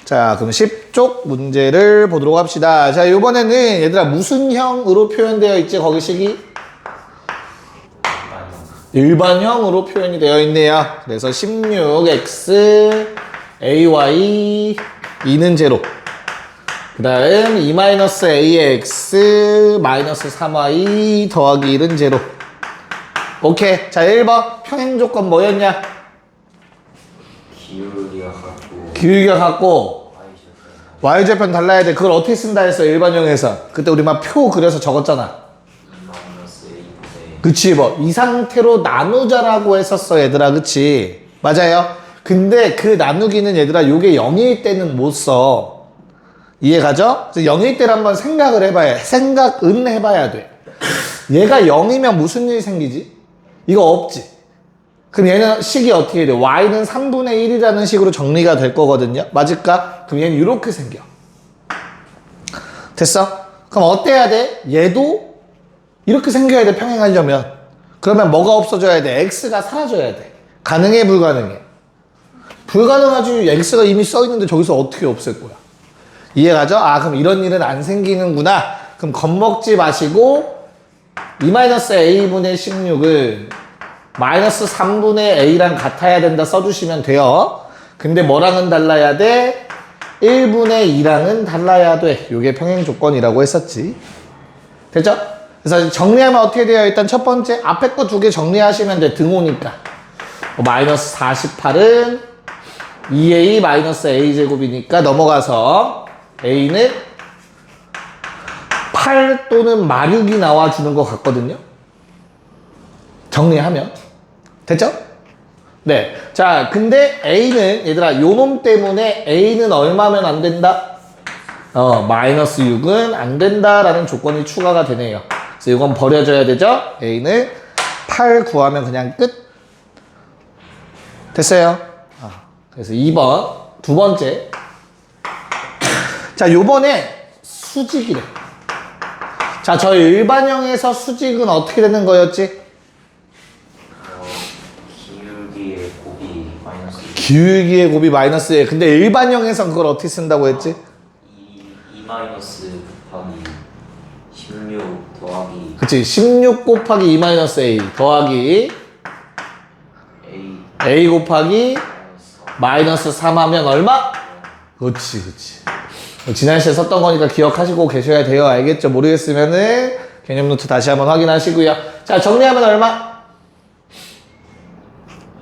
자, 그럼 10쪽 문제를 보도록 합시다. 자, 이번에는 얘들아 무슨 형으로 표현되어 있지? 거기 식이? 일반형으로 표현이 되어 있네요. 그래서 16x ay 2는 제로. 그 다음 2-ax 마이너스 3y 더하기 1은 제로. 오케이. 자, 1번 평행 조건 뭐였냐? 기울기가 같고 y좌편 달라야 돼. 그걸 어떻게 쓴다 했어? 일반형에서. 그때 우리 막 표 그려서 적었잖아. 그치, 뭐 이 상태로 나누자라고 했었어, 얘들아. 그치? 맞아요. 근데 그 나누기는 얘들아 요게 0일 때는 못 써. 이해가죠? 0일 때를 한번 생각은 해봐야 돼. 얘가 0이면 무슨 일이 생기지? 이거 없지. 그럼 얘는 식이 어떻게 돼? y는 3분의 1이라는 식으로 정리가 될 거거든요. 맞을까? 그럼 얘는 이렇게 생겨. 됐어? 그럼 어때야 돼? 얘도 이렇게 생겨야 돼, 평행하려면. 그러면 뭐가 없어져야 돼? x가 사라져야 돼. 가능해, 불가능해? 불가능하지. x가 이미 써있는데 저기서 어떻게 없앨 거야? 이해가죠? 아, 그럼 이런 일은 안 생기는구나. 그럼 겁먹지 마시고 2-a분의 16을 마이너스 3분의 a랑 같아야 된다 써주시면 돼요. 근데 뭐랑은 달라야 돼? 1분의 2랑은 달라야 돼. 요게 평행 조건이라고 했었지. 됐죠? 그래서 정리하면 어떻게 돼요? 일단 첫 번째 앞에 거 두 개 정리하시면 돼. 등호니까. 마이너스 48은 2a 마이너스 a제곱이니까 넘어가서 a는 8 또는 마육이 나와주는 것 같거든요. 정리하면. 됐죠? 네. 자, 근데 a는 얘들아 요 놈 때문에 a는 얼마면 안 된다? 마이너스 6은 안 된다라는 조건이 추가가 되네요. 그래서 이건 버려줘야 되죠? a는 8 구하면 그냥 끝. 됐어요? 그래서 2번 두 번째. 자, 요번에 수직이래. 자, 저희 일반형에서 수직은 어떻게 되는 거였지? 기울기의 곱이 마이너스 1. 근데 일반형에선 그걸 어떻게 쓴다고 했지? 2 마이너스 곱하기 16 더하기 그치. 16 곱하기 2 마이너스 a 더하기 a 곱하기 마이너스 3 하면 얼마? 그치. 지난 시간에 썼던 거니까 기억하시고 계셔야 돼요. 알겠죠? 모르겠으면은 개념 노트 다시 한번 확인하시고요. 자, 정리하면 얼마?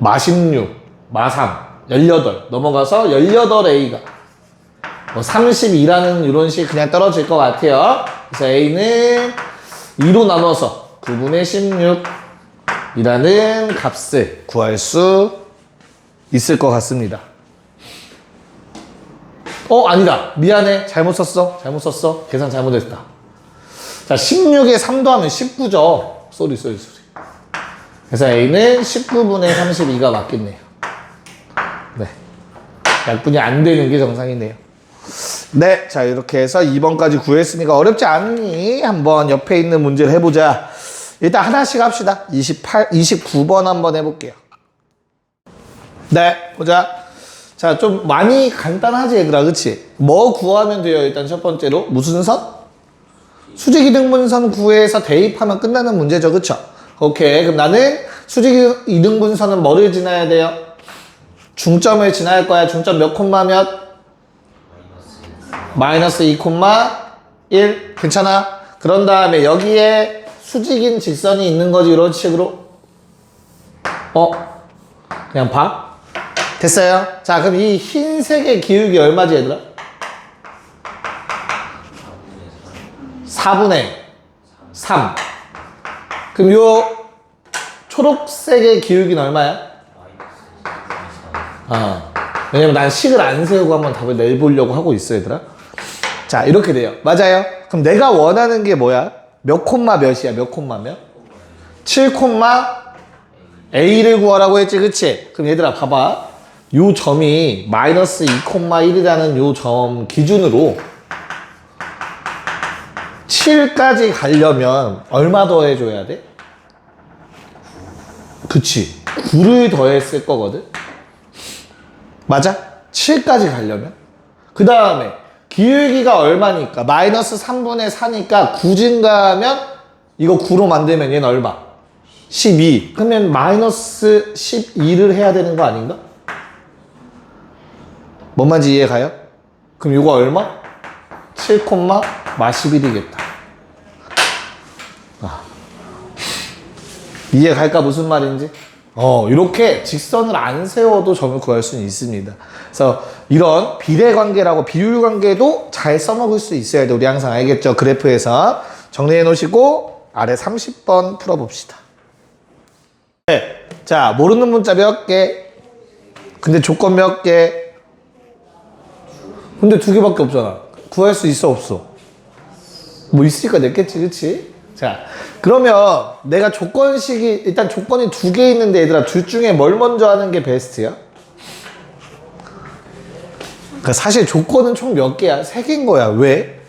마16, 마3, 18 넘어가서 18a가 32라는 이런 식 그냥 떨어질 것 같아요. 그래서 a는 2로 나눠서 9분의 16이라는 값을 구할 수 있을 것 같습니다. 아니다. 미안해. 잘못 썼어. 계산 잘못했다. 자, 16에 3 더하면 19죠. 쏘리. 그래서 a는 19분의 32가 맞겠네요. 네. 약분이 안 되는 게 정상이네요. 네. 자, 이렇게 해서 2번까지 구했으니까 어렵지 않니? 한번 옆에 있는 문제를 해보자. 일단 하나씩 합시다. 29번 한번 해볼게요. 네. 보자. 자, 좀 많이 간단하지, 얘들아. 그치? 뭐 구하면 돼요? 일단 첫 번째로. 무슨 선? 수직이등분선 구해서 대입하면 끝나는 문제죠. 그쵸? 오케이. 그럼 나는 수직이등분선은 뭐를 지나야 돼요? 중점을 지나야 할 거야. 중점 몇 콤마 몇? 마이너스 2 콤마 1. 괜찮아? 그런 다음에 여기에 수직인 직선이 있는 거지. 이런 식으로. 그냥 봐. 됐어요? 자, 그럼 이 흰색의 기울기 얼마지, 얘들아? 4분의 3. 그럼 요 초록색의 기울기는 얼마야? 왜냐면 난 식을 안 세우고 한번 답을 내보려고 하고 있어, 얘들아. 자, 이렇게 돼요. 맞아요? 그럼 내가 원하는 게 뭐야? 몇 콤마 몇이야? 몇 콤마 몇? 7 콤마 a를 구하라고 했지, 그치? 그럼 얘들아, 봐봐. 요 점이 마이너스 2 콤마 1이라는 요 점 기준으로 7까지 가려면 얼마 더 해줘야 돼? 그치. 9를 더했을 거거든? 맞아? 7까지 가려면? 그 다음에 기울기가 얼마니까? 마이너스 3분의 4니까 9 증가하면 이거 9로 만들면 얘는 얼마? 12. 그러면 마이너스 12를 해야 되는 거 아닌가? 뭔 말인지 이해 가요? 그럼 이거 얼마? 7, 마 11이겠다. 이해 갈까 무슨 말인지? 이렇게 직선을 안 세워도 점을 구할 수는 있습니다. 그래서 이런 비례관계라고 비율관계도 잘 써먹을 수 있어야 돼. 우리 항상 알겠죠? 그래프에서 정리해 놓으시고 아래 30번 풀어봅시다. 네. 자, 모르는 문자 몇 개? 근데 조건 몇 개? 근데 2개밖에 없잖아. 구할 수 있어 없어? 뭐 있으니까 냈겠지, 그치? 자, 그러면 내가 조건식이 일단 조건이 2개 있는데 얘들아 둘 중에 뭘 먼저 하는 게 베스트야? 그러니까 사실 조건은 총 몇 개야? 3개인 거야. 왜?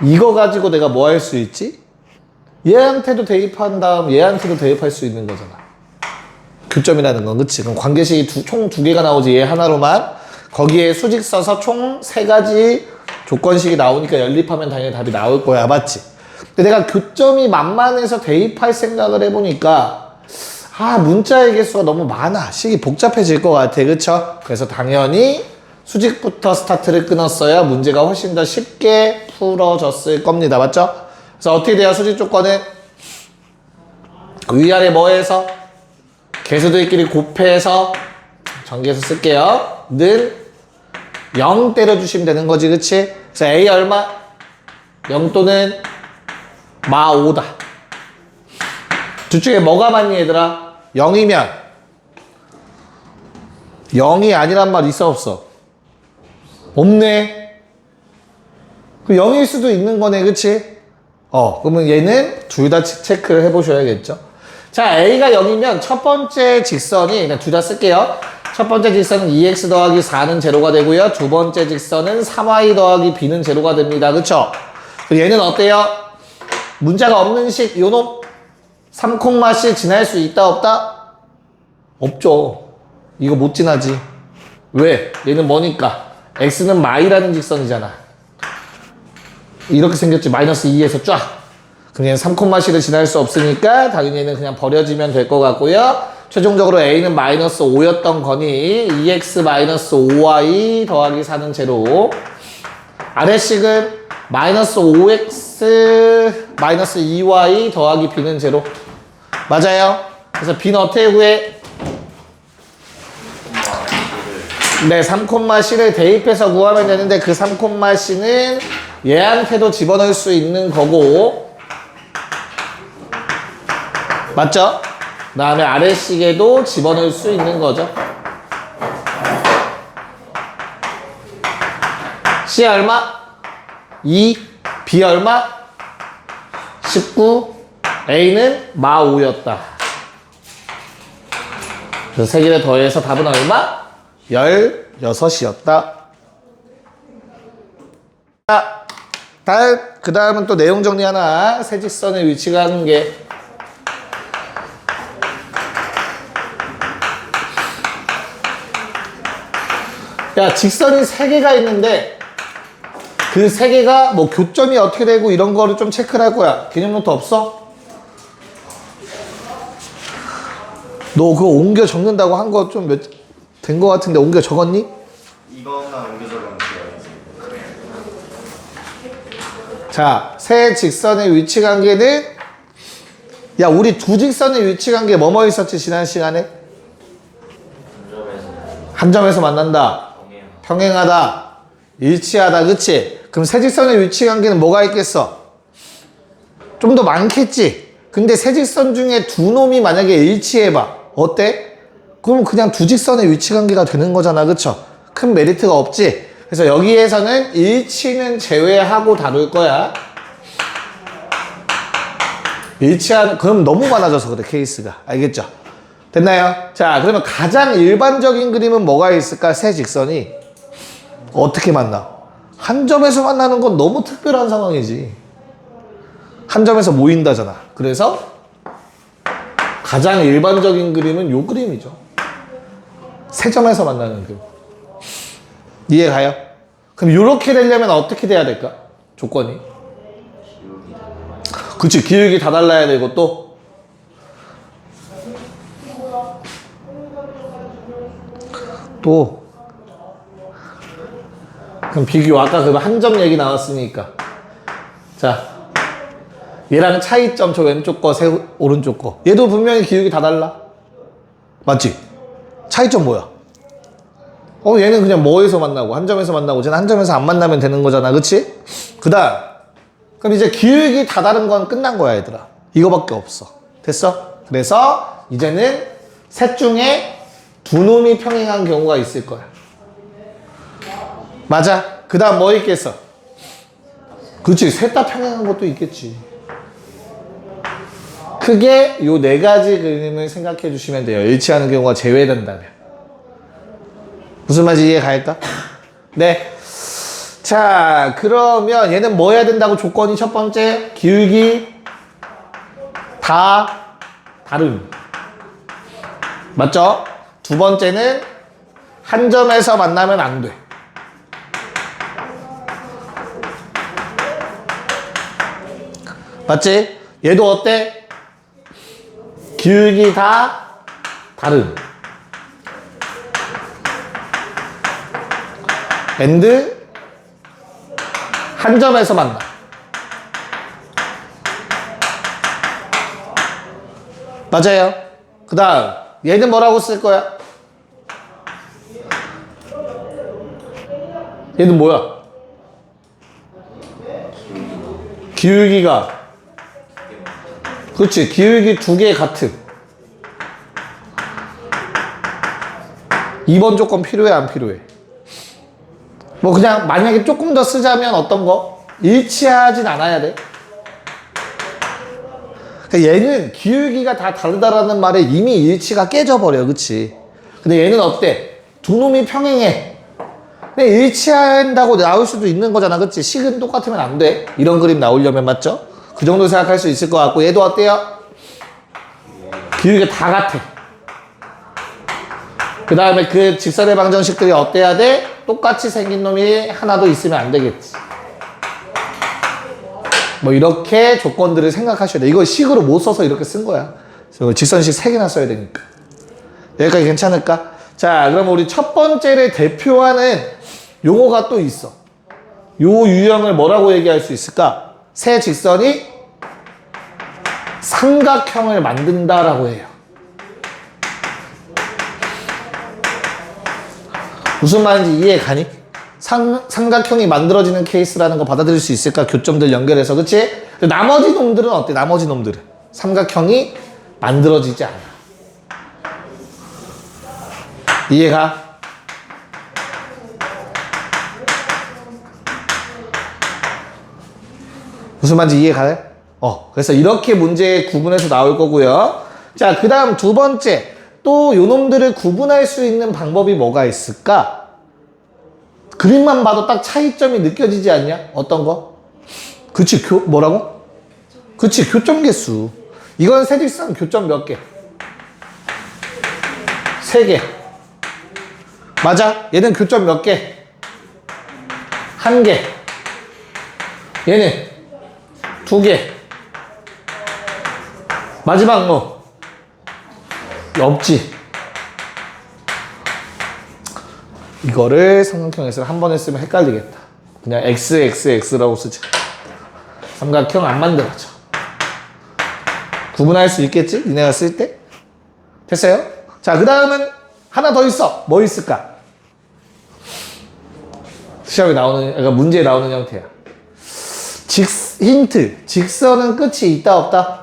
이거 가지고 내가 뭐 할 수 있지? 얘한테도 대입한 다음 얘한테도 대입할 수 있는 거잖아. 교점이라는 건, 그치? 그럼 관계식이 총 2개가 나오지, 얘 하나로만. 거기에 수직 써서 총 3가지 조건식이 나오니까 연립하면 당연히 답이 나올 거야. 맞지? 근데 내가 교점이 만만해서 대입할 생각을 해보니까 문자의 개수가 너무 많아. 식이 복잡해질 것 같아. 그쵸? 그래서 당연히 수직부터 스타트를 끊었어야 문제가 훨씬 더 쉽게 풀어졌을 겁니다. 맞죠? 그래서 어떻게 돼요? 수직 조건은 위아래 뭐해서 개수들끼리 곱해서 전개해서 쓸게요. 는 0 때려주시면 되는 거지. 그치? 그래서 A 얼마? 0 또는 마 5다. 둘 중에 뭐가 맞니 얘들아? 0이면 0이 아니란 말 있어 없어? 없네. 그 0일 수도 있는 거네. 그치? 그러면 얘는 둘 다 체크를 해보셔야겠죠. 자, A가 0이면 첫 번째 직선이 그냥 둘 다 쓸게요. 첫 번째 직선은 2x 더하기 4는 제로가 되고요. 두 번째 직선은 3y 더하기 b는 제로가 됩니다. 그쵸? 얘는 어때요? 문자가 없는 식 요놈 3콤마씩 지날 수 있다 없다? 없죠. 이거 못 지나지. 왜? 얘는 뭐니까? x는 마이라는 직선이잖아. 이렇게 생겼지. 마이너스 2에서 쫙. 그럼 얘는 3콤마씩을 지날 수 없으니까 당연히 얘는 그냥 버려지면 될 것 같고요. 최종적으로 a는 마이너스 5였던 거니 2x 마이너스 5y 더하기 4는 제로. 아래식은 마이너스 5x 마이너스 2y 더하기 b는 제로. 맞아요? 그래서 b는 어떻게 구해? 네, 3,c를 대입해서 구하면 되는데 그 3,c는 얘한테도 집어넣을 수 있는 거고, 맞죠? 그 다음에 아래식에도 집어넣을 수 있는 거죠. C 얼마? 2. B 얼마? 19. A는 마 5였다. 그래서 3개를 더해서 답은 얼마? 16이었다. 자, 그 다음은 또 내용 정리 하나. 세 직선의 위치가 하는 게. 야, 직선이 3개가 있는데 그 3개가 뭐 교점이 어떻게 되고 이런 거를 좀 체크를 할 거야. 개념 노트 없어? 너 그거 옮겨 적는다고 한 거 좀 된 거 같은데 옮겨 적었니? 이거만 옮겨 적으면 돼요. 자, 세 직선의 위치 관계는, 야, 우리 두 직선의 위치 관계 뭐뭐 있었지 지난 시간에? 한 점에서 만난다. 평행하다. 일치하다. 그치? 그럼 세 직선의 위치 관계는 뭐가 있겠어? 좀 더 많겠지? 근데 세 직선 중에 두 놈이 만약에 일치해봐. 어때? 그럼 그냥 두 직선의 위치 관계가 되는 거잖아. 그쵸? 큰 메리트가 없지? 그래서 여기에서는 일치는 제외하고 다룰 거야. 일치하는, 그럼 너무 많아져서 그래, 케이스가. 알겠죠? 됐나요? 자, 그러면 가장 일반적인 그림은 뭐가 있을까? 세 직선이 어떻게 만나? 한 점에서 만나는 건 너무 특별한 상황이지. 한 점에서 모인다잖아. 그래서 가장 일반적인 그림은 요 그림이죠. 세 점에서 만나는 그림. 이해 가요? 그럼 이렇게 되려면 어떻게 돼야 될까? 조건이. 기울기 그치, 기울기 다 달라야 되고 또 그럼 비교 아까 그 한 점 얘기 나왔으니까 자 얘랑 차이점 저 왼쪽 거 오른쪽 거 얘도 분명히 기울기 다 달라 맞지? 차이점 뭐야? 얘는 그냥 뭐에서 만나고 한 점에서 만나고 쟤는 한 점에서 안 만나면 되는 거잖아 그치? 그 다음 그럼 이제 기울기 다 다른 건 끝난 거야 얘들아 이거밖에 없어 됐어? 그래서 이제는 셋 중에 두 놈이 평행한 경우가 있을 거야 맞아? 그 다음 뭐 있겠어? 그치 셋 다 평행한 것도 있겠지 크게 요 네 가지 그림을 생각해 주시면 돼요 일치하는 경우가 제외된다면 무슨 말인지 이해 갈까? 네. 자, 그러면 얘는 뭐 해야 된다고 조건이 첫 번째? 기울기 다 다름. 맞죠? 두 번째는 한 점에서 만나면 안 돼. 맞지? 얘도 어때? 기울기 다 다름. 앤드 한 점에서 만나. 맞아요. 그 다음 얘는 뭐라고 쓸 거야? 얘는 뭐야? 기울기가 그렇지 기울기 두 개 같은 2번 조건 필요해 안 필요해? 뭐 그냥 만약에 조금 더 쓰자면 어떤 거? 일치하진 않아야 돼. 그러니까 얘는 기울기가 다 다르다라는 말에 이미 일치가 깨져버려. 그치? 근데 얘는 어때? 두 놈이 평행해. 근데 일치한다고 나올 수도 있는 거잖아. 그치? 식은 똑같으면 안 돼. 이런 그림 나오려면 맞죠? 그 정도 생각할 수 있을 것 같고 얘도 어때요? 기울기가 다 같아. 그 다음에 그 직선의 방정식들이 어때야 돼? 똑같이 생긴 놈이 하나도 있으면 안 되겠지. 뭐 이렇게 조건들을 생각하셔야 돼. 이거 식으로 못 써서 이렇게 쓴 거야. 직선식 3개나 써야 되니까. 여기까지 괜찮을까? 자, 그럼 우리 첫 번째를 대표하는 용어가 또 있어. 요 유형을 뭐라고 얘기할 수 있을까? 세 직선이 삼각형을 만든다라고 해요. 무슨 말인지 이해 가니? 삼각형이 만들어지는 케이스라는 거 받아들일 수 있을까? 교점들 연결해서 그치? 나머지 놈들은 어때? 나머지 놈들은 삼각형이 만들어지지 않아. 이해가? 무슨 말인지 이해가요? 그래서 이렇게 문제 구분해서 나올 거고요. 자, 그 다음 두 번째. 또 요놈들을 구분할 수 있는 방법이 뭐가 있을까? 그림만 봐도 딱 차이점이 느껴지지 않냐? 어떤 거? 그치, 뭐라고? 그치, 교점 개수. 이건 세직선 교점 몇 개? 3개. 맞아? 얘는 교점 몇 개? 1개. 얘는 2개. 마지막 뭐? 없지. 이거를 삼각형에서 한 번에 쓰면 헷갈리겠다. 그냥 XXX라고 쓰자. 삼각형 안 만들어져. 구분할 수 있겠지? 니네가 쓸 때? 됐어요? 자, 그 다음은 하나 더 있어. 뭐 있을까? 시험에 나오는, 그러니까 문제에 나오는 형태야. 힌트. 직선은 끝이 있다, 없다?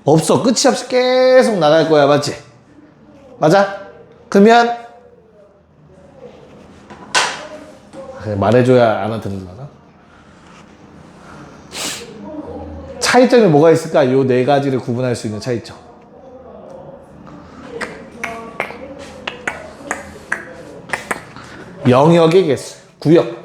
없어. 끝이 없이 계속 나갈 거야. 맞지? 맞아? 그러면 말해줘야 알아듣는다. 차이점이 뭐가 있을까? 요 네 가지를 구분할 수 있는 차이점. 영역의 개수, 구역.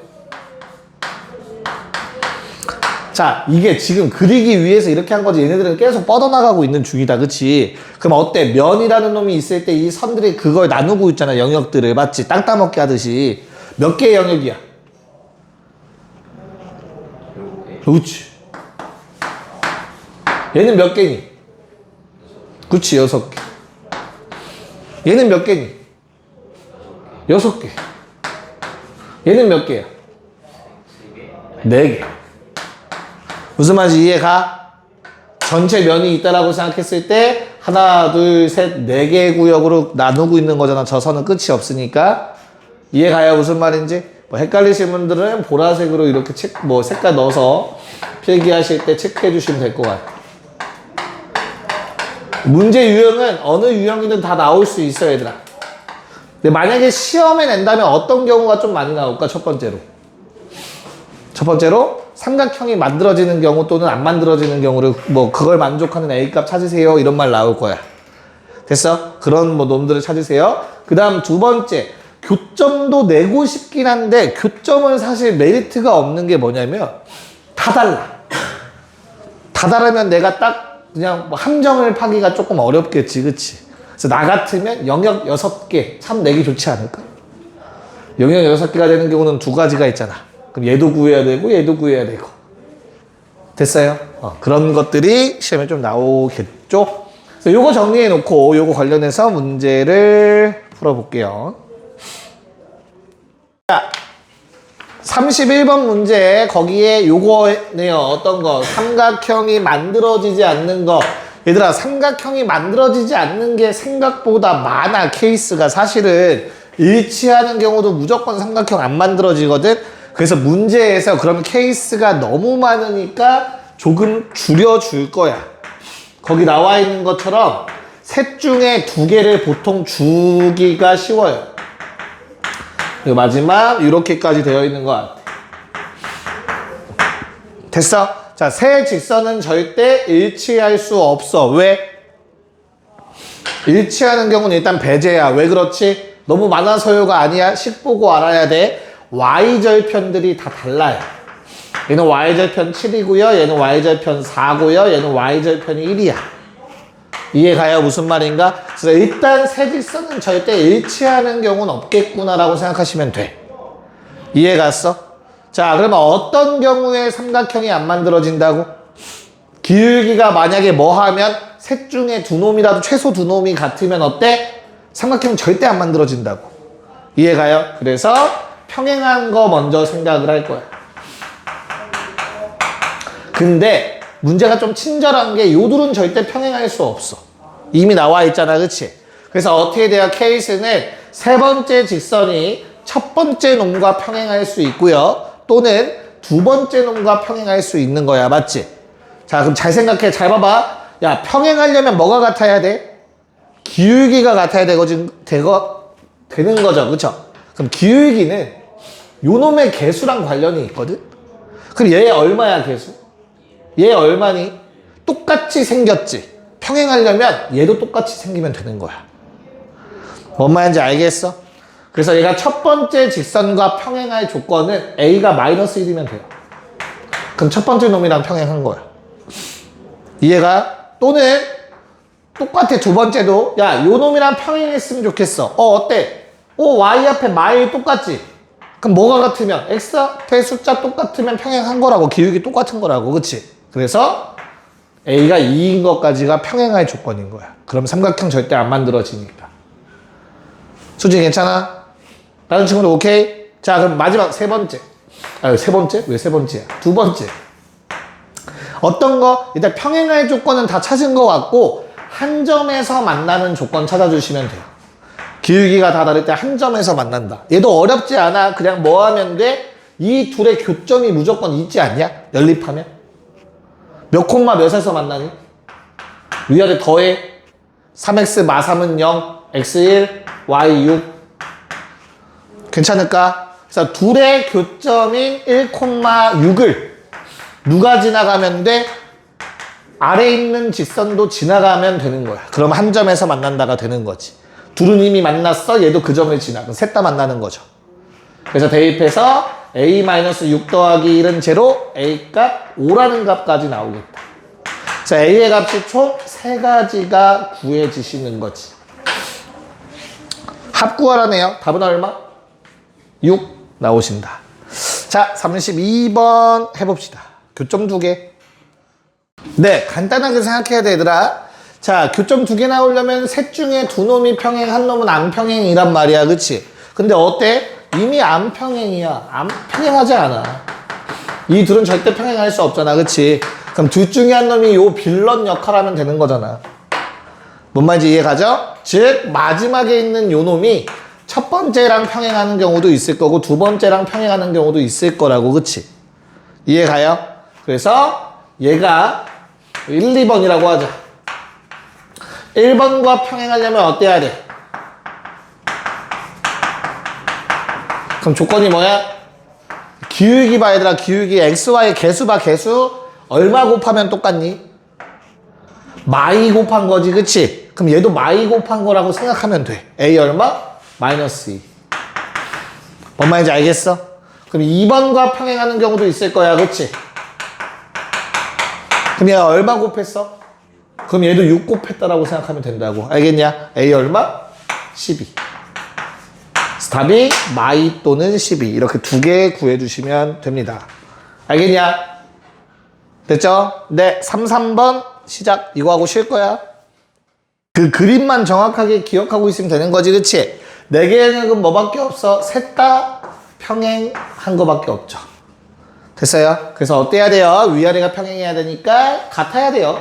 자, 이게 지금 그리기 위해서 이렇게 한 거지. 얘네들은 계속 뻗어나가고 있는 중이다. 그치? 그럼 어때? 면이라는 놈이 있을 때 이 선들이 그걸 나누고 있잖아. 영역들을. 맞지? 땅 따먹기 하듯이. 몇 개의 영역이야? 그렇지. 얘는 몇 개니? 그렇지, 6개. 얘는 몇 개니? 6개. 얘는 몇 개야? 4개. 무슨 말인지 이해가? 전체 면이 있다라고 생각했을 때 하나, 둘, 셋, 4개 구역으로 나누고 있는 거잖아. 저 선은 끝이 없으니까. 이해가요? 무슨 말인지? 뭐 헷갈리신 분들은 보라색으로 이렇게 뭐 색깔 넣어서 필기하실 때 체크해 주시면 될 것 같아요. 문제 유형은 어느 유형이든 다 나올 수 있어, 얘들아. 근데 만약에 시험에 낸다면 어떤 경우가 좀 많이 나올까? 첫 번째로 삼각형이 만들어지는 경우 또는 안 만들어지는 경우를 뭐 그걸 만족하는 A값 찾으세요 이런 말 나올 거야. 됐어? 그런 뭐 놈들을 찾으세요. 그 다음 두 번째, 교점도 내고 싶긴 한데 교점은 사실 메리트가 없는 게 뭐냐면 다 달라. 다 다르면 내가 딱 그냥 뭐 함정을 파기가 조금 어렵겠지, 그치? 그래서 나 같으면 영역 6개 참 내기 좋지 않을까? 영역 6개가 되는 경우는 2가지가 있잖아. 그럼 얘도 구해야 되고 얘도 구해야 되고. 됐어요? 그런 것들이 시험에 좀 나오겠죠? 그래서 요거 정리해 놓고 요거 관련해서 문제를 풀어볼게요. 자, 31번 문제 거기에 요거네요. 어떤 거? 삼각형이 만들어지지 않는 거. 얘들아, 삼각형이 만들어지지 않는 게 생각보다 많아. 케이스가 사실은 일치하는 경우도 무조건 삼각형 안 만들어지거든. 그래서 문제에서 그럼 케이스가 너무 많으니까 조금 줄여줄 거야. 거기 나와 있는 것처럼 셋 중에 2개를 보통 주기가 쉬워요. 그리고 마지막 이렇게까지 되어 있는 것 같아. 됐어? 자, 세 직선은 절대 일치할 수 없어. 왜? 일치하는 경우는 일단 배제야. 왜 그렇지? 너무 많아서요가 아니야. 식 보고 알아야 돼. y절편들이 다 달라요. 얘는 y절편 7이고요. 얘는 y절편 4고요. 얘는 y절편이 1이야. 이해가요? 무슨 말인가? 그래서 일단 세 직선은 절대 일치하는 경우는 없겠구나라고 생각하시면 돼. 이해갔어? 자, 그러면 어떤 경우에 삼각형이 안 만들어진다고? 기울기가 만약에 뭐 하면 셋 중에 2놈이라도 최소 2놈이 같으면 어때? 삼각형 절대 안 만들어진다고. 이해가요? 그래서 평행한 거 먼저 생각을 할 거야. 근데 문제가 좀 친절한 게 요 둘은 절대 평행할 수 없어. 이미 나와 있잖아, 그치? 그래서 어떻게 돼요? 케이스는 세 번째 직선이 첫 번째 놈과 평행할 수 있고요. 또는 두 번째 놈과 평행할 수 있는 거야, 맞지? 자, 그럼 잘 생각해, 잘 봐봐. 야, 평행하려면 뭐가 같아야 돼? 기울기가 같아야 되는 거죠, 그쵸? 그럼 기울기는 요 놈의 개수랑 관련이 있거든? 그럼 얘 얼마야, 개수? 얘 얼마니? 똑같이 생겼지? 평행하려면 얘도 똑같이 생기면 되는 거야. 뭔 말인지 알겠어? 그래서 얘가 첫 번째 직선과 평행할 조건은 A가 마이너스 1이면 돼요. 그럼 첫 번째 놈이랑 평행한 거야. 이해가? 또는 똑같아, 두 번째도. 야, 요 놈이랑 평행했으면 좋겠어. 어때? Y 앞에 마일 똑같지? 그럼 뭐가 같으면? X 앞에 숫자 똑같으면 평행한 거라고. 기울기 똑같은 거라고. 그치? 그래서 A가 2인 것까지가 평행할 조건인 거야. 그럼 삼각형 절대 안 만들어지니까. 수지 괜찮아? 다른 친구도 오케이? 자, 그럼 마지막 세 번째. 세 번째? 왜 세 번째야? 두 번째. 어떤 거? 일단 평행할 조건은 다 찾은 것 같고 한 점에서 만나는 조건 찾아주시면 돼요. 기울기가 다 다를 때 한 점에서 만난다. 얘도 어렵지 않아. 그냥 뭐 하면 돼? 이 둘의 교점이 무조건 있지 않냐? 연립하면? 몇 콤마 몇에서 만나니? 위아래 더해. 3x 마3은 0, x1, y6. 괜찮을까? 그래서 둘의 교점인 1,6을 누가 지나가면 돼? 아래 있는 직선도 지나가면 되는 거야. 그럼 한 점에서 만난다가 되는 거지. 둘은 이미 만났어. 얘도 그 점을 지나. 셋 다 만나는 거죠. 그래서 대입해서 a-6 더하기 1은 제로, a값 5라는 값까지 나오겠다. 자, a의 값이 총 3가지가 구해지시는 거지. 합구하라네요. 답은 얼마? 6 나오신다. 자, 32번 해봅시다. 교점 2개. 네, 간단하게 생각해야 돼, 얘들아. 자, 교점 2개 나오려면 셋 중에 두 놈이 평행, 한 놈은 안 평행이란 말이야, 그치? 근데 어때? 이미 안 평행이야. 안 평행하지 않아. 이 둘은 절대 평행할 수 없잖아, 그치? 그럼 둘 중에 한 놈이 요 빌런 역할을 하면 되는 거잖아. 뭔 말인지 이해가죠? 즉, 마지막에 있는 요 놈이 첫 번째랑 평행하는 경우도 있을 거고 두 번째랑 평행하는 경우도 있을 거라고, 그치? 이해가요? 그래서 얘가 1, 2번이라고 하자. 1번과 평행하려면 어때야 돼? 그럼 조건이 뭐야? 기울기 봐, 얘들아. 기울기 xy 개수 봐, 개수. 얼마 곱하면 똑같니? 마이 곱한 거지, 그치? 그럼 얘도 마이 곱한 거라고 생각하면 돼. a 얼마? 마이너스 2. 뭔 말인지 알겠어? 그럼 2번과 평행하는 경우도 있을 거야, 그치? 그럼 얘가 얼마 곱했어? 그럼 얘도 6 곱했다라고 생각하면 된다고. 알겠냐? a 얼마? 12. 답이 마이 또는 12. 이렇게 두 개 구해주시면 됩니다. 알겠냐? 됐죠? 네, 3번 시작. 이거 하고 쉴 거야. 그 그림만 정확하게 기억하고 있으면 되는 거지, 그치? 네 개는 그럼 뭐밖에 없어? 셋 다 평행한 거밖에 없죠. 됐어요? 그래서 어때야 돼요? 위아래가 평행해야 되니까 같아야 돼요.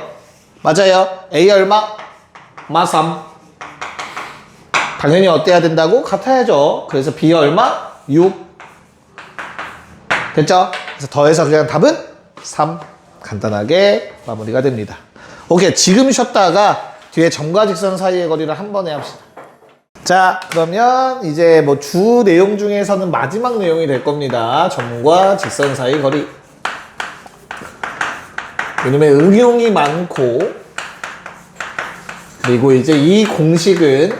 맞아요. A 얼마? 마 3. 당연히 어때야 된다고? 같아야죠. 그래서 B 얼마? 6. 됐죠? 그래서 더해서 그냥 답은 3. 간단하게 마무리가 됩니다. 오케이. 지금 쉬었다가 뒤에 점과 직선 사이의 거리를 한 번에 합시다. 자, 그러면 이제 뭐 주 내용 중에서는 마지막 내용이 될 겁니다. 점과 직선 사이 거리. 이놈의 응용이 많고, 그리고 이제 이 공식은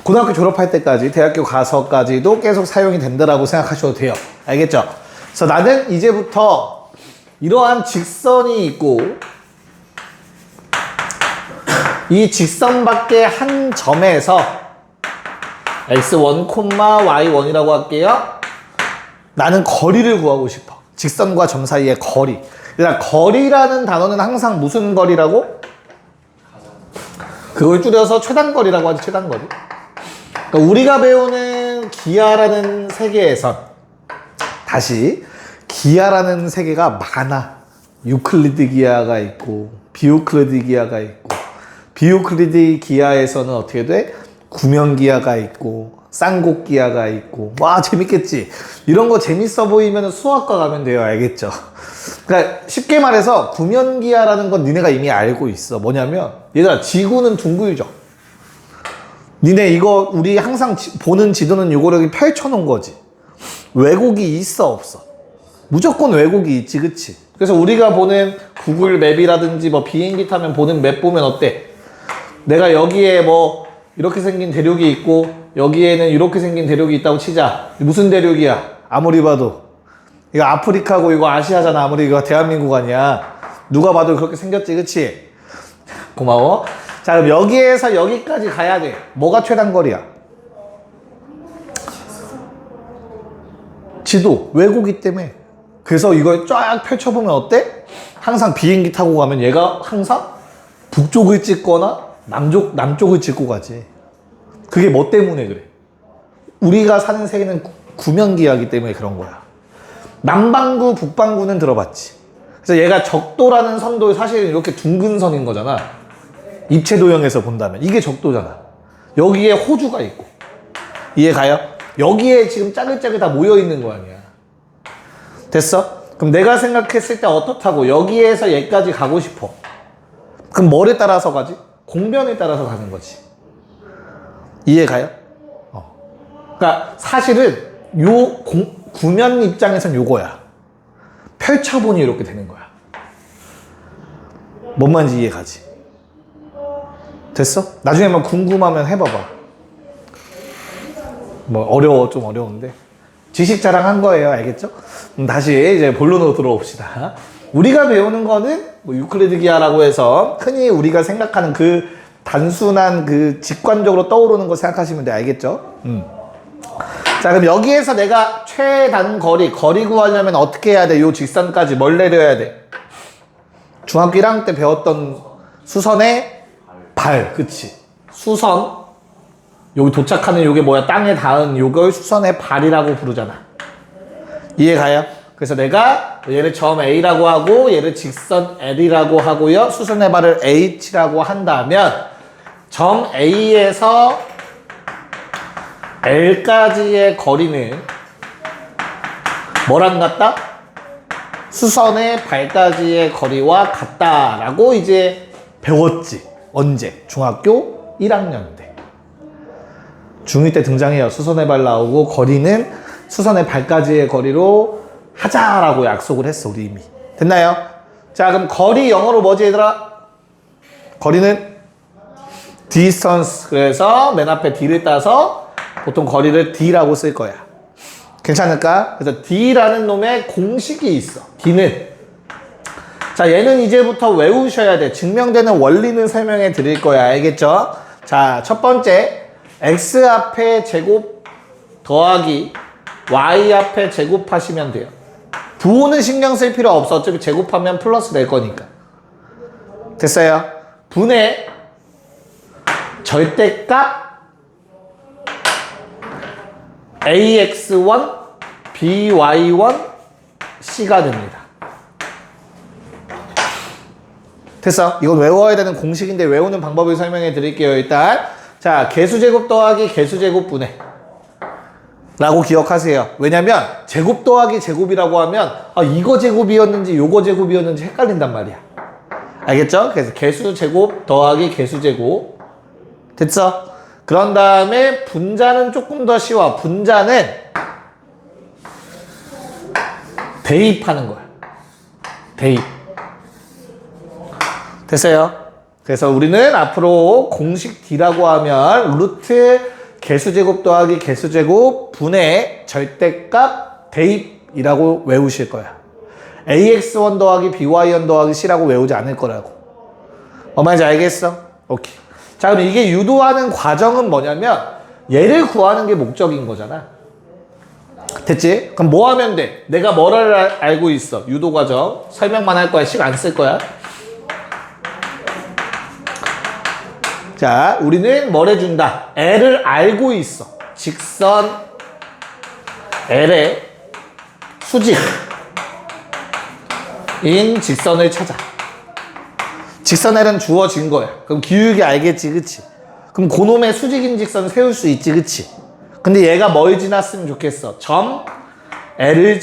고등학교 졸업할 때까지, 대학교 가서까지도 계속 사용이 된다라고 생각하셔도 돼요. 알겠죠? 그래서 나는 이제부터 이러한 직선이 있고, 이 직선 밖에 한 점에서 x1, y1이라고 할게요. 나는 거리를 구하고 싶어. 직선과 점 사이의 거리. 그러니까 거리라는 단어는 항상 무슨 거리라고? 그걸 줄여서 최단거리라고 하지, 최단거리. 그러니까 우리가 배우는 기하라는 세계에선, 다시 기하라는 세계가 많아. 유클리드 기하가 있고 비유클리드 기하가 있고, 비유클리드 기하에서는 어떻게 돼? 구면 기하가 있고 쌍곡 기하가 있고. 와, 재밌겠지? 이런 거 재밌어 보이면 수학과 가면 돼요. 알겠죠? 그러니까 쉽게 말해서 구면 기하라는 건 니네가 이미 알고 있어. 뭐냐면, 얘들아, 지구는 둥글죠? 니네 이거 우리 항상 보는 지도는 요거를 여기 펼쳐놓은 거지. 왜곡이 있어, 없어? 무조건 왜곡이 있지, 그치? 그래서 우리가 보는 구글 맵이라든지 뭐 비행기 타면 보는 맵 보면 어때? 내가 여기에 뭐 이렇게 생긴 대륙이 있고 여기에는 이렇게 생긴 대륙이 있다고 치자. 무슨 대륙이야? 아무리 봐도 이거 아프리카고 이거 아시아잖아. 아무리 이거 대한민국 아니야. 누가 봐도 그렇게 생겼지, 그치? 고마워. 자, 그럼 여기에서 여기까지 가야 돼. 뭐가 최단거리야? 지도, 왜곡이 때문에. 그래서 이걸 쫙 펼쳐보면 어때? 항상 비행기 타고 가면 얘가 항상 북쪽을 찍거나 남쪽을 찍고 가지. 그게 뭐 때문에 그래? 우리가 사는 세계는 구면기하기 때문에 그런 거야. 남반구, 북반구는 들어봤지. 그래서 얘가 적도라는 선도 사실은 이렇게 둥근 선인 거잖아. 입체도형에서 본다면. 이게 적도잖아. 여기에 호주가 있고. 이해가요? 여기에 지금 짜글짜글 다 모여있는 거 아니야. 됐어? 그럼 내가 생각했을 때 어떻다고? 여기에서 얘까지 가고 싶어. 그럼 뭐를 따라서 가지? 공변에 따라서 가는 거지. 이해가요? 그러니까 사실은 구면 입장에선 요거야. 펼쳐보니 이렇게 되는 거야. 뭔 말인지 이해가지? 됐어? 나중에 뭐 궁금하면 해봐봐. 뭐 어려워, 좀 어려운데 지식 자랑한 거예요. 알겠죠? 다시 이제 본론으로 들어옵시다. 우리가 배우는 거는 뭐 유클리드 기하라고 해서 흔히 우리가 생각하는 그 단순한 그 직관적으로 떠오르는 거 생각하시면 돼. 알겠죠? 자, 그럼 여기에서 내가 최단 거리 구하려면 어떻게 해야 돼? 요 직선까지 뭘 내려야 돼? 중학교 1학년 때 배웠던 수선의 발, 그치? 수선. 여기 도착하는 요게 뭐야? 땅에 닿은 요걸 수선의 발이라고 부르잖아. 이해가요? 그래서 내가 얘를 점 A라고 하고 얘를 직선 L이라고 하고요. 수선의 발을 H라고 한다면 점 A에서 L까지의 거리는 뭐랑 같다? 수선의 발까지의 거리와 같다라고 이제 배웠지. 언제? 중학교 1학년 때. 중2 때 등장해요. 수선의 발 나오고 거리는 수선의 발까지의 거리로 하자라고 약속을 했어. 우리 이미. 됐나요? 자, 그럼 거리 영어로 뭐지 얘들아? 거리는 distance. 그래서 맨 앞에 d를 따서 보통 거리를 d라고 쓸 거야. 괜찮을까? 그래서 d라는 놈의 공식이 있어. d는. 자, 얘는 이제부터 외우셔야 돼. 증명되는 원리는 설명해 드릴 거야. 알겠죠? 자, 첫 번째. x 앞에 제곱 더하기 y 앞에 제곱하시면 돼요. 부호는 신경 쓸 필요 없어. 어차피 제곱하면 플러스 될 거니까. 됐어요? 분의 절대값 ax1, by1, c가 됩니다. 됐어? 이건 외워야 되는 공식인데 외우는 방법을 설명해 드릴게요. 일단 자, 개수제곱 더하기 개수제곱 분해 라고 기억하세요. 왜냐면 제곱 더하기 제곱이라고 하면 이거 제곱이었는지 요거 제곱이었는지 헷갈린단 말이야. 알겠죠? 그래서 개수제곱 더하기 개수제곱. 됐어? 그런 다음에 분자는 조금 더 쉬워. 분자는 대입하는 거야. 대입. 됐어요? 그래서 우리는 앞으로 공식 D라고 하면 루트 개수제곱 더하기 개수제곱 분의 절대값 대입이라고 외우실 거야. ax1 더하기 by1 더하기 c라고 외우지 않을 거라고. 말인지 알겠어? 오케이. 자, 그럼 이게 유도하는 과정은 뭐냐면 얘를 구하는 게 목적인 거잖아. 됐지? 그럼 뭐 하면 돼? 내가 뭐를 알고 있어? 유도 과정. 설명만 할 거야. 시간 안 쓸 거야. 자, 우리는 뭘 해준다? L을 알고 있어. 직선 L의 수직인 직선을 찾아. 직선 L은 주어진 거야. 그럼 기울기 알겠지, 그치? 그럼 그놈의 수직인 직선 세울 수 있지, 그치? 근데 얘가 뭘 지났으면 좋겠어? 점 A를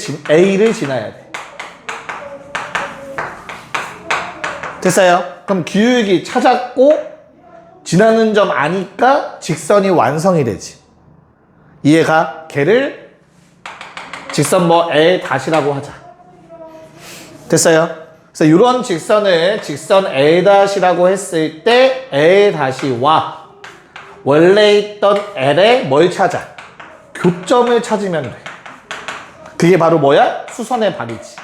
지나야 돼. 됐어요? 그럼 기울기 찾았고 지나는 점 아니까 직선이 완성이 되지. 이해가? 걔를 직선 L 다시라고 하자. 됐어요? 그래서 이런 직선을 직선 L 다시라고 했을 때 L 다시와 원래 있던 L의 뭘 찾아? 교점을 찾으면 돼. 그게 바로 뭐야? 수선의 발이지.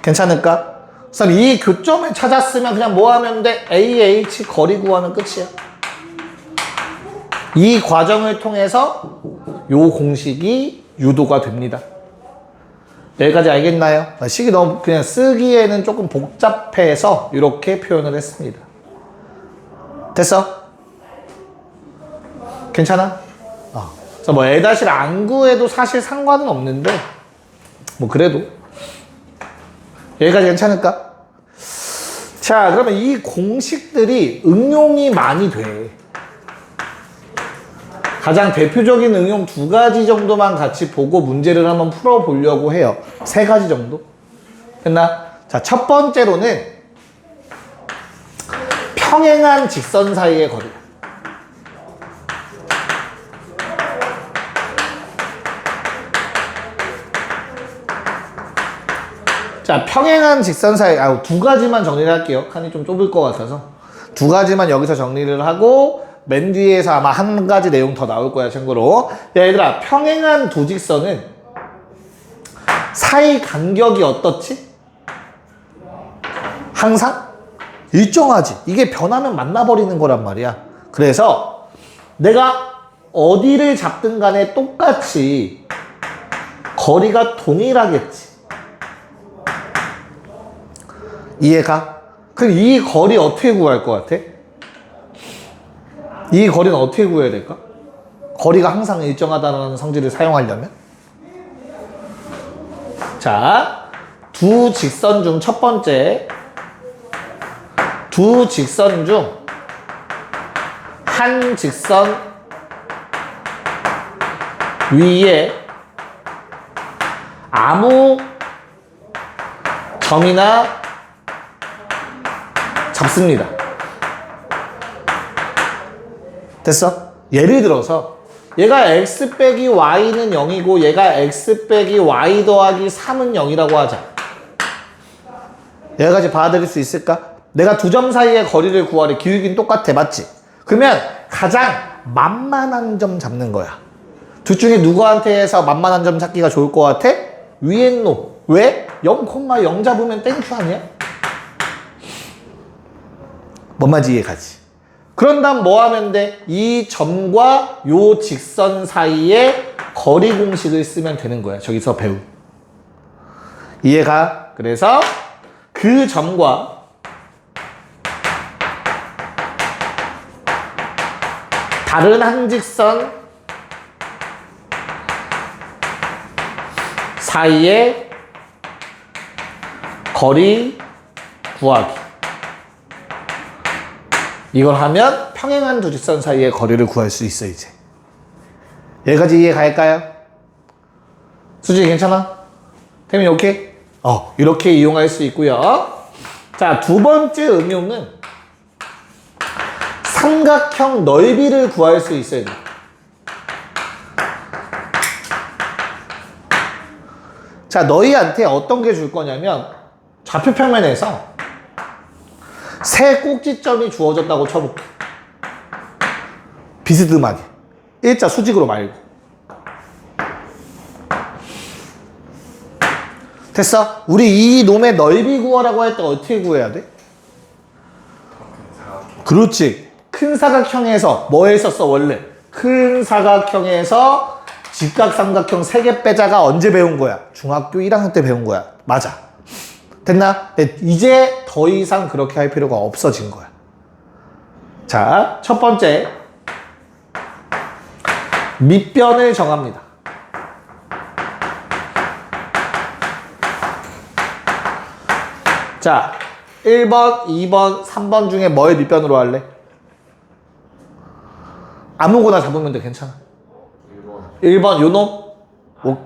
괜찮을까? 그래서 이 교점을 찾았으면 그냥 뭐 하면 돼? AH 거리 구하면 끝이야. 이 과정을 통해서 요 공식이 유도가 됩니다. 여기까지 알겠나요? 식이 너무 그냥 쓰기에는 조금 복잡해서 이렇게 표현을 했습니다. 됐어? 괜찮아? 그래서 L-를 안 구해도 사실 상관은 없는데 그래도 여기까지 괜찮을까? 자, 그러면 이 공식들이 응용이 많이 돼. 가장 대표적인 응용 2가지 정도만 같이 보고 문제를 한번 풀어보려고 해요. 3가지 정도? 됐나? 자, 첫 번째로는 평행한 직선 사이의 거리. 자, 평행한 직선 사이, 2가지만 정리를 할게요. 칸이 좀 좁을 것 같아서. 2가지만 여기서 정리를 하고, 맨 뒤에서 아마 1가지 내용 더 나올 거야, 참고로. 야, 얘들아, 평행한 두 직선은 사이 간격이 어떻지? 항상 일정하지. 이게 변하면 만나버리는 거란 말이야. 그래서 내가 어디를 잡든 간에 똑같이 거리가 동일하겠지. 이해가? 그럼 이 거리 어떻게 구할 것 같아? 이 거리는 어떻게 구해야 될까? 거리가 항상 일정하다는 성질을 사용하려면? 자, 두 직선 중 첫 번째, 두 직선 중 한 직선 위에 아무 점이나 잡습니다. 됐어? 예를 들어서 얘가 x 빼기 y는 0이고 얘가 x 빼기 y 더하기 3은 0이라고 하자. 여기까지 받아들일 수 있을까? 내가 두 점 사이의 거리를 구하래. 기울기는 똑같아. 맞지? 그러면 가장 만만한 점 잡는 거야. 둘 중에 누구한테서 만만한 점 찾기가 좋을 것 같아? 위에 놈. 왜? 0,0 잡으면 땡큐 아니야? 뭔 말인지 이해가지? 그런 다음 뭐 하면 돼? 이 점과 요 직선 사이에 거리 공식을 쓰면 되는 거야. 저기서 배운. 이해가? 그래서 그 점과 다른 한 직선 사이의 거리 구하기. 이걸 하면 평행한 두 직선 사이의 거리를 구할 수 있어, 이제. 여기까지 이해 갈까요? 수지 괜찮아? 태민이 오케이? 이렇게 이용할 수 있고요. 자, 두 번째 응용은 삼각형 넓이를 구할 수 있어야 돼. 자, 너희한테 어떤 게 줄 거냐면 좌표평면에서 세 꼭지점이 주어졌다고 쳐볼게. 비스듬하게. 일자 수직으로 말고. 됐어? 우리 이 놈의 넓이 구하라고 할 때 어떻게 구해야 돼? 그렇지. 큰 사각형에서 뭐 했었어 원래? 큰 사각형에서 직각삼각형 3개 빼자가 언제 배운 거야? 중학교 1학년 때 배운 거야. 맞아. 됐나? 이제 더 이상 그렇게 할 필요가 없어진 거야. 자, 첫 번째 밑변을 정합니다. 자, 1번, 2번, 3번 중에 뭐의 밑변으로 할래? 아무거나 잡으면 돼. 괜찮아. 1번 요놈? 2번.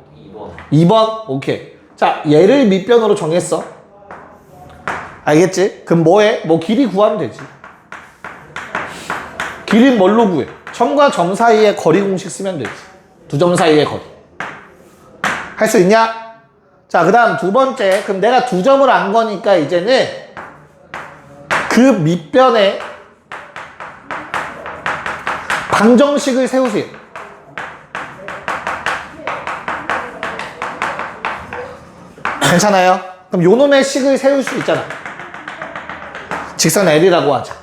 2번? 오케이. 자, 얘를 밑변으로 정했어. 알겠지? 그럼 뭐해? 뭐 길이 구하면 되지. 길이는 뭘로 구해? 점과 점 사이의 거리 공식 쓰면 되지. 두 점 사이의 거리. 할 수 있냐? 자, 그 다음 두 번째. 그럼 내가 두 점을 안 거니까 이제는 그 밑변에 방정식을 세우세요. 괜찮아요? 그럼 요 놈의 식을 세울 수 있잖아. 직선 L이라고 하자.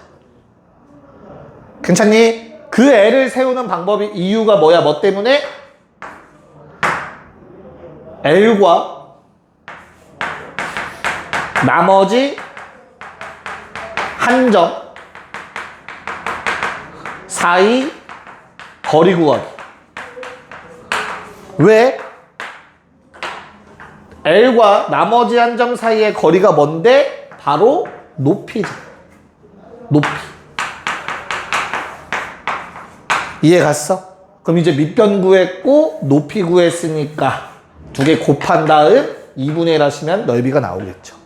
괜찮니? 그 L을 세우는 방법이 이유가 뭐야? 뭐 때문에? L과 나머지 한 점 사이 거리 구하기. 왜? L과 나머지 한 점 사이의 거리가 뭔데? 바로 높이지. 높이. 이해 갔어? 그럼 이제 밑변 구했고 높이 구했으니까 두 개 곱한 다음 2분의 1 하시면 넓이가 나오겠죠.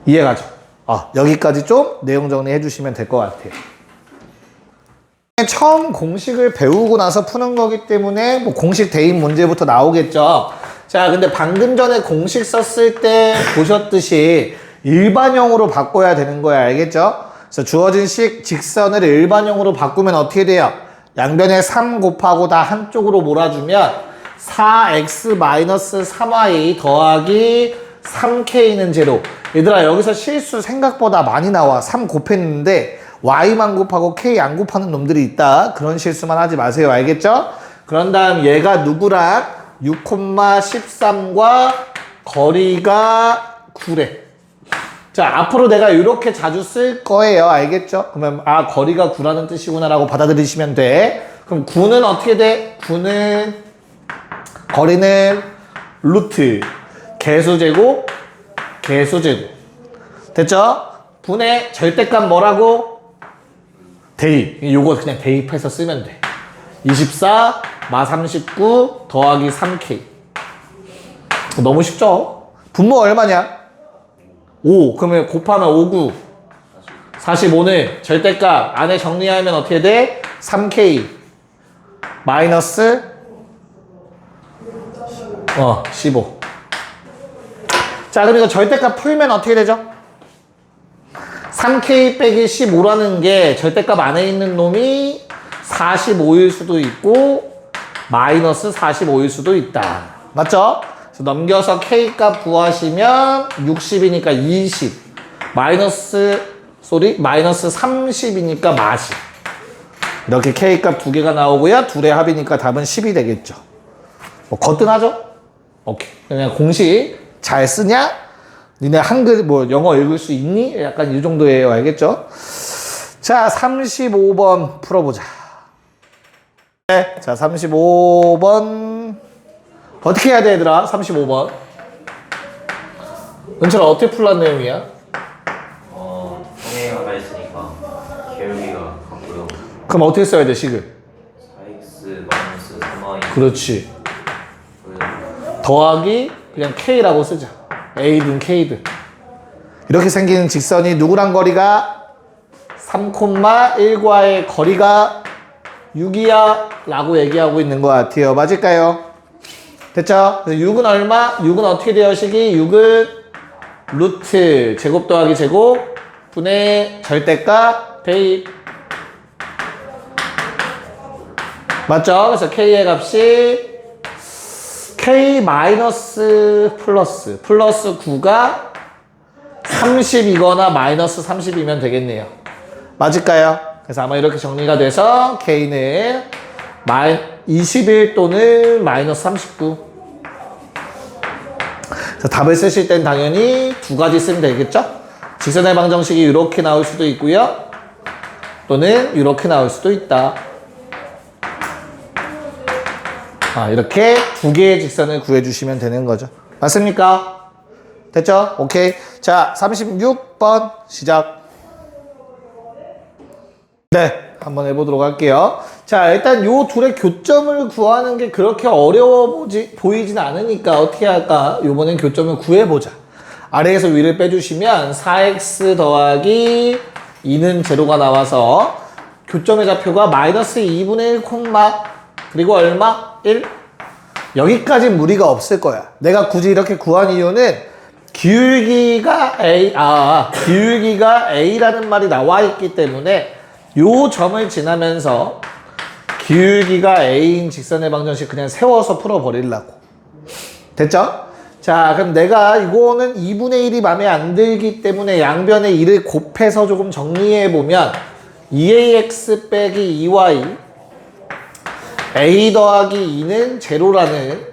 이해 가죠? 여기까지 좀 내용 정리해 주시면 될 것 같아요. 처음 공식을 배우고 나서 푸는 거기 때문에 뭐 공식 대입 문제부터 나오겠죠. 자, 근데 방금 전에 공식 썼을 때 보셨듯이 일반형으로 바꿔야 되는 거야. 알겠죠? 그래서 주어진 식 직선을 일반형으로 바꾸면 어떻게 돼요? 양변에 3 곱하고 다 한쪽으로 몰아주면 4x-3y 더하기 3k는 제로. 얘들아, 여기서 실수 생각보다 많이 나와. 3 곱했는데 y만 곱하고 k 안 곱하는 놈들이 있다. 그런 실수만 하지 마세요. 알겠죠? 그런 다음 얘가 누구랑 6,13과 거리가 9래. 자, 앞으로 내가 이렇게 자주 쓸 거예요. 알겠죠? 그러면 아, 거리가 9라는 뜻이구나 라고 받아들이시면 돼. 그럼 9는 어떻게 돼? 9는 거리는 루트 개수제곱 개수제곱. 됐죠? 분의 절대값 뭐라고? 대입. 요거 그냥 대입해서 쓰면 돼. 24 마 39 더하기 3k. 너무 쉽죠? 분모 얼마냐? 5. 그러면 곱하면 59. 45는 절대값 안에 정리하면 어떻게 돼? 3k 마이너스 15. 자, 그럼 이거 절대값 풀면 어떻게 되죠? 3k 빼기 15라는 게 절대값 안에 있는 놈이 45일 수도 있고 마이너스 45일 수도 있다. 맞죠? 그래서 넘겨서 k값 구하시면 60이니까 20 마이너스 30이니까 마시. 이렇게 k값 두 개가 나오고요. 둘의 합이니까 답은 10이 되겠죠. 뭐 거뜬하죠? 오케이. 그냥 공식 잘 쓰냐? 니네 한글 뭐 영어 읽을 수 있니? 약간 이 정도예요. 알겠죠? 자, 35번 풀어보자. 네, 자, 35번 어떻게 해야 돼, 얘들아? 35번 은철아, 어떻게 풀란 내용이야? 평행이 하나 있으니까 기울기가 같고요. 그럼 어떻게 써야 돼, 식을? 4x 마이너스 3y. 그렇지. 더하기 그냥 k라고 쓰자. a든 k든. 이렇게 생기는 직선이 누구랑 거리가 3,1과의 거리가 6이야 라고 얘기하고 있는 것 같아요. 맞을까요? 됐죠? 그래서 6은 얼마? 6은 어떻게 돼요, 식이? 6은 루트 제곱 더하기 제곱 분의 절대값 대입. 맞죠? 그래서 k의 값이 k 마이너스 플러스 9가 30이거나 마이너스 30이면 되겠네요. 맞을까요? 그래서 아마 이렇게 정리가 돼서 k는 21 또는 마이너스 39. 그래서 답을 쓰실 땐 당연히 두 가지 쓰면 되겠죠? 직선의 방정식이 이렇게 나올 수도 있고요. 또는 이렇게 나올 수도 있다. 이렇게 두 개의 직선을 구해주시면 되는 거죠. 맞습니까? 됐죠? 오케이. 자, 36번 시작. 네, 한번 해보도록 할게요. 자, 일단 요 둘의 교점을 구하는 게 그렇게 어려워 보이진 않으니까 어떻게 할까? 요번엔 교점을 구해보자. 아래에서 위를 빼주시면 4x 더하기 2는 제로가 나와서 교점의 좌표가 마이너스 2분의 1 콤마 그리고 얼마? 1? 여기까지 무리가 없을 거야. 내가 굳이 이렇게 구한 이유는 기울기가 A라는 말이 나와 있기 때문에 요 점을 지나면서 기울기가 A인 직선의 방정식 그냥 세워서 풀어버리려고. 됐죠? 자, 그럼 내가 이거는 2분의 1이 맘에 안 들기 때문에 양변에 1을 곱해서 조금 정리해보면 2ax 빼기 2y a 더하기 2는 제로라는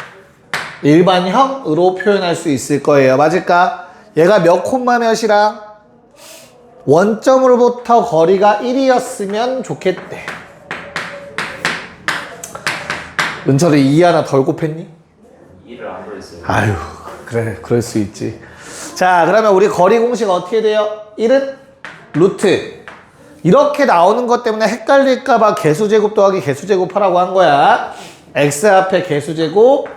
일반형으로 표현할 수 있을 거예요. 맞을까? 얘가 몇 콤마 몇이랑 원점으로부터 거리가 1이었으면 좋겠대. 은철이 2 하나 덜 곱했니? 2를 안 더했어요. 아유, 그래, 그럴 수 있지. 자, 그러면 우리 거리 공식 어떻게 돼요? 1은 루트. 이렇게 나오는 것 때문에 헷갈릴까봐 개수제곱 더하기 개수제곱 하라고 한 거야. x 앞에 개수제곱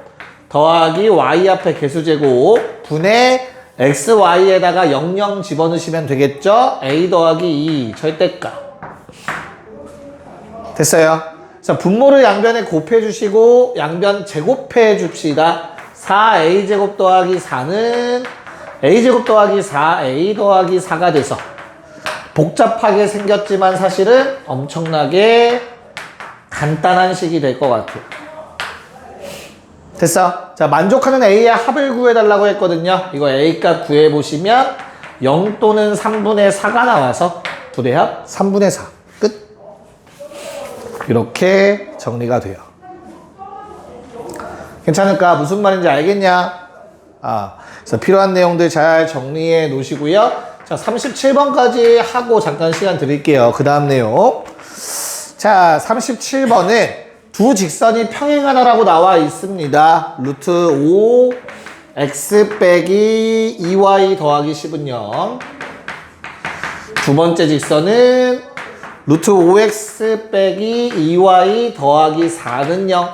더하기 y 앞에 개수제곱 분의 x, y에다가 00 집어넣으시면 되겠죠? a 더하기 2 절대값. 됐어요? 자, 분모를 양변에 곱해 주시고 양변 제곱해 줍시다. 4a제곱 더하기 4는 a제곱 더하기 4a 더하기 4가 돼서 복잡하게 생겼지만 사실은 엄청나게 간단한 식이 될 것 같아요. 됐어? 자, 만족하는 A의 합을 구해달라고 했거든요. 이거 A 값 구해보시면 0 또는 3분의 4가 나와서 부대합 3분의 4. 끝. 이렇게 정리가 돼요. 괜찮을까? 무슨 말인지 알겠냐? 그래서 필요한 내용들 잘 정리해 놓으시고요. 자, 37번까지 하고 잠깐 시간 드릴게요. 그 다음 내용. 자, 37번은 두 직선이 평행하다라고 나와 있습니다. 루트 5 x 빼기 2y 더하기 10은 0. 두 번째 직선은 루트 5x 빼기 2y 더하기 4는 0.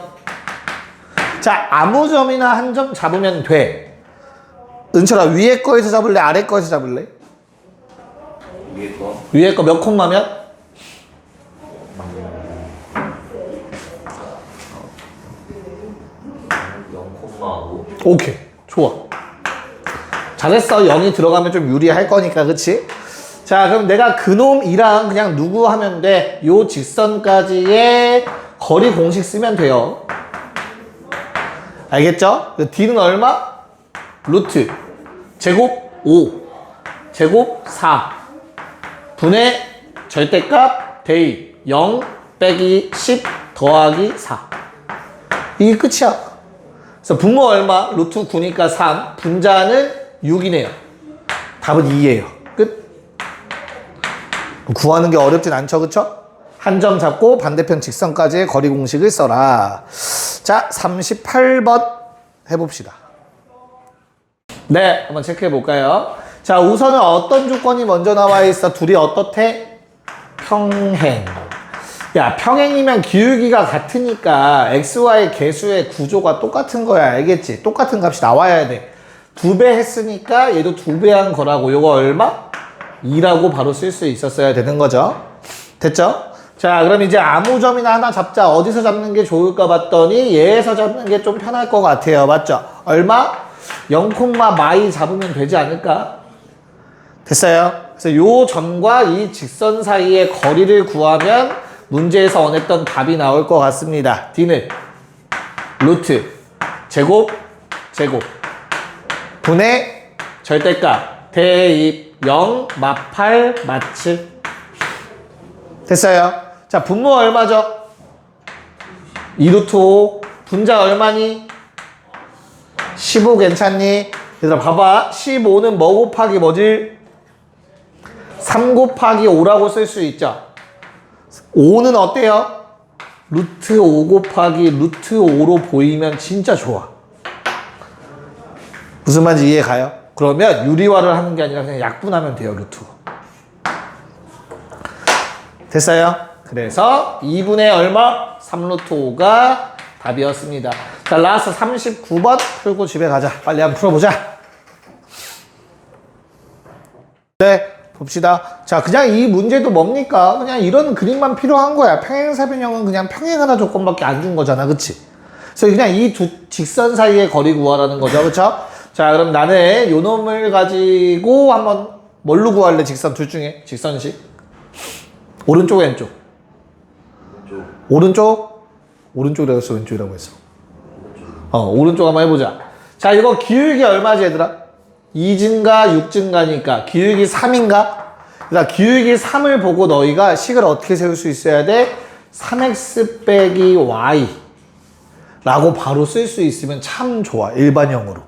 자, 아무 점이나 한 점 잡으면 돼. 은철아, 위에 거에서 잡을래? 아래 거에서 잡을래? 위에 거 위에 거 몇 콤마면? 0,5. 오케이. 좋아. 잘했어. 0이 들어가면 좀 유리할 거니까, 그치? 자, 그럼 내가 그놈이랑 그냥 누구 하면 돼? 요 직선까지의 거리 공식 쓰면 돼요. 알겠죠? D는 얼마? 루트 제곱 5 제곱 4 분의 절대값 대입 0 빼기 10 더하기 4. 이게 끝이야. 그래서 분모 얼마? 루트 9니까 3. 분자는 6이네요. 답은 2예요. 끝. 구하는 게 어렵진 않죠, 그쵸? 한 점 잡고 반대편 직선까지의 거리 공식을 써라. 자, 38번 해봅시다. 네, 한번 체크해 볼까요? 자, 우선은 어떤 조건이 먼저 나와 있어? 둘이 어떻대? 평행. 야, 평행이면 기울기가 같으니까 xy 개수의 구조가 똑같은 거야. 알겠지? 똑같은 값이 나와야 돼. 2배 했으니까 얘도 2배 한 거라고. 요거 얼마? 2라고 바로 쓸 수 있었어야 되는 거죠. 됐죠? 자, 그럼 이제 아무 점이나 하나 잡자. 어디서 잡는 게 좋을까 봤더니 얘에서 잡는 게 좀 편할 것 같아요. 맞죠? 얼마? 0, 마이 잡으면 되지 않을까? 됐어요? 그래서 요 점과 이 직선 사이의 거리를 구하면 문제에서 원했던 답이 나올 것 같습니다. D는 루트 제곱 분의 절대값 대입 0 마8 마7. 됐어요? 자, 분모 얼마죠? 2루트 5. 분자 얼마니? 15 괜찮니? 얘들아 봐봐. 15는 뭐 곱하기 뭐지? 3 곱하기 5라고 쓸 수 있죠. 5는 어때요? 루트 5 곱하기 루트 5로 보이면 진짜 좋아. 무슨 말인지 이해 가요? 그러면 유리화를 하는 게 아니라 그냥 약분하면 돼요. 루트 5. 됐어요? 그래서 2분의 얼마? 3루트 5가 답이었습니다. 자, 라스트 39번 풀고 집에 가자. 빨리 한번 풀어보자. 네, 봅시다. 자, 그냥 이 문제도 뭡니까? 그냥 이런 그림만 필요한 거야. 평행사변형은 그냥 평행하나 조건밖에 안 준 거잖아. 그치? 그래서 그냥 이 두 직선 사이의 거리 구하라는 거죠. 그쵸? 자, 그럼 나는 요 놈을 가지고 한번 뭘로 구할래? 직선 둘 중에. 직선식. 오른쪽, 왼쪽. 오른쪽? 오른쪽이라고 했어, 왼쪽이라고 했어. 오른쪽 한번 해보자. 자, 이거 기울기 얼마지, 얘들아? 2 증가, 6 증가니까 기울기 3인가? 그러니까 기울기 3을 보고 너희가 식을 어떻게 세울 수 있어야 돼? 3x 빼기 y 라고 바로 쓸 수 있으면 참 좋아. 일반형으로.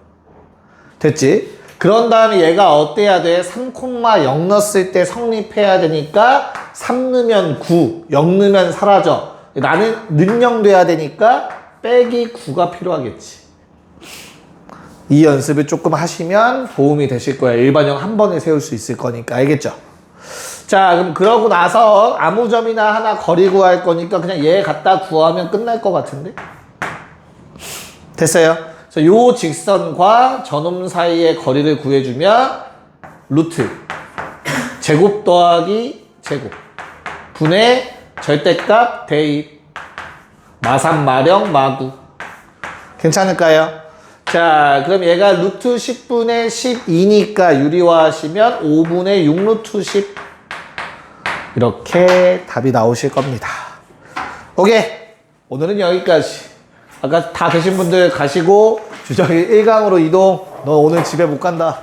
됐지? 그런 다음에 얘가 어때야 돼? 3,0 넣었을 때 성립해야 되니까 3 넣으면 9, 0 넣으면 사라져. 나는 는영 돼야 되니까 빼기 9가 필요하겠지. 이 연습을 조금 하시면 도움이 되실 거예요. 일반형 한 번에 세울 수 있을 거니까. 알겠죠? 자, 그럼 그러고 나서 아무 점이나 하나 거리 구할 거니까 그냥 얘 갖다 구하면 끝날 것 같은데? 됐어요? 그래서 요 직선과 저놈 사이의 거리를 구해주면 루트 제곱 더하기 제곱 분의 절대값 대입 마3 마령 마9. 괜찮을까요? 자, 그럼 얘가 루트 10분의 12니까 유리화하시면 5분의 6 루트 10 이렇게 답이 나오실 겁니다. 오케이, 오늘은 여기까지. 아까 다 되신 분들 가시고 주저기 1강으로 이동. 너 오늘 집에 못 간다.